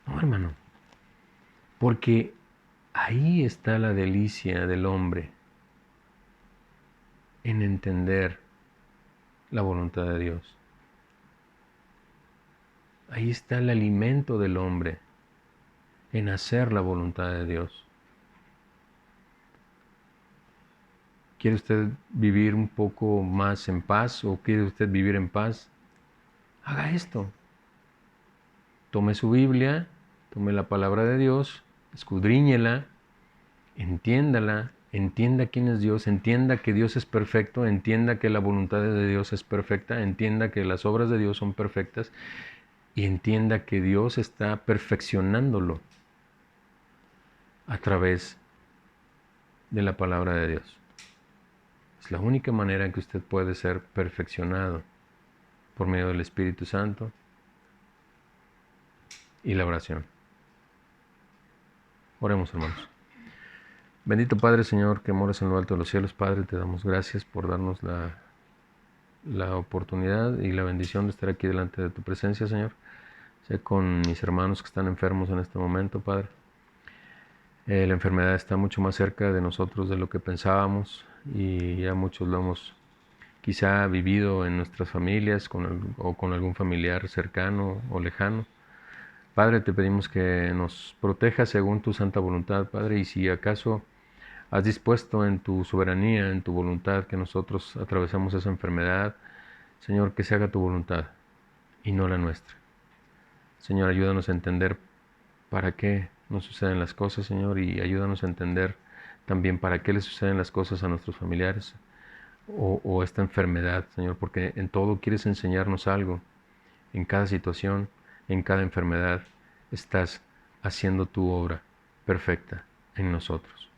No, hermano. Porque ahí está la delicia del hombre en entender la voluntad de Dios. Ahí está el alimento del hombre en hacer la voluntad de Dios. ¿Quiere usted vivir un poco más en paz o quiere usted vivir en paz? Haga esto. Tome su Biblia, tome la palabra de Dios, escudriñela, entiéndala, entienda quién es Dios, entienda que Dios es perfecto, entienda que la voluntad de Dios es perfecta, entienda que las obras de Dios son perfectas y entienda que Dios está perfeccionándolo a través de la palabra de Dios. Es la única manera en que usted puede ser perfeccionado. por medio del Espíritu Santo y la oración. Oremos, hermanos. Bendito Padre, Señor, que moras en lo alto de los cielos, Padre, te damos gracias por darnos la oportunidad y la bendición de estar aquí delante de tu presencia, Señor. Sé con mis hermanos que están enfermos en este momento, Padre. La enfermedad está mucho más cerca de nosotros de lo que pensábamos y ya muchos lo hemos quizá vivido en nuestras familias o con algún familiar cercano o lejano. Padre, te pedimos que nos protejas según tu santa voluntad, Padre, y si acaso has dispuesto en tu soberanía, en tu voluntad, que nosotros atravesamos esa enfermedad, Señor, que se haga tu voluntad y no la nuestra. Señor, ayúdanos a entender para qué nos suceden las cosas, Señor, y ayúdanos a entender también para qué le suceden las cosas a nuestros familiares o esta enfermedad, Señor, porque en todo quieres enseñarnos algo. En cada situación, en cada enfermedad, estás haciendo tu obra perfecta en nosotros.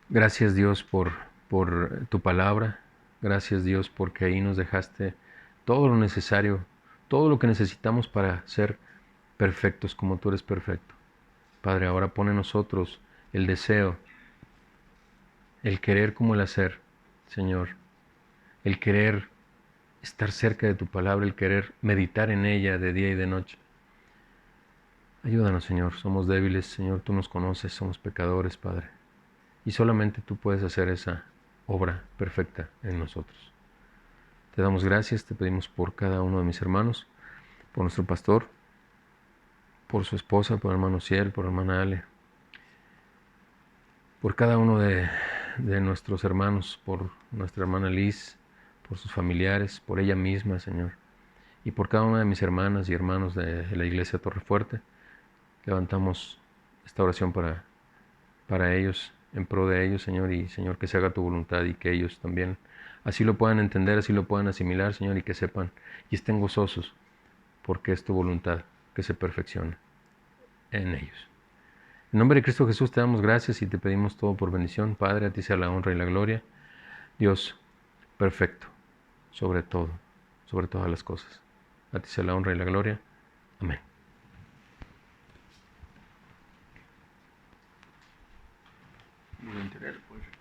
Gracias, Dios, por tu palabra. Gracias, Dios, porque ahí nos dejaste todo lo necesario, todo lo que necesitamos para ser perfectos como tú eres perfecto. Padre, ahora pone en nosotros el deseo, el querer como el hacer, Señor, el querer estar cerca de tu palabra, el querer meditar en ella de día y de noche. Ayúdanos, Señor, somos débiles, Señor, tú nos conoces, somos pecadores, Padre, y solamente tú puedes hacer esa obra perfecta en nosotros. Te damos gracias, te pedimos por cada uno de mis hermanos, por nuestro pastor, por su esposa, por el hermano Ciel, por la hermana Ale, por cada uno de nuestros hermanos, por nuestra hermana Liz, por sus familiares, por ella misma, Señor, y por cada una de mis hermanas y hermanos de la iglesia Torrefuerte. Levantamos esta oración para ellos, en pro de ellos, Señor, y Señor, que se haga tu voluntad y que ellos también así lo puedan entender, así lo puedan asimilar, Señor, y que sepan y estén gozosos, porque es tu voluntad que se perfeccione en ellos. En nombre de Cristo Jesús te damos gracias y te pedimos todo por bendición. Padre, a ti sea la honra y la gloria. Dios perfecto, sobre todo, sobre todas las cosas. A ti sea la honra y la gloria. Amén. Muy interesante, pues.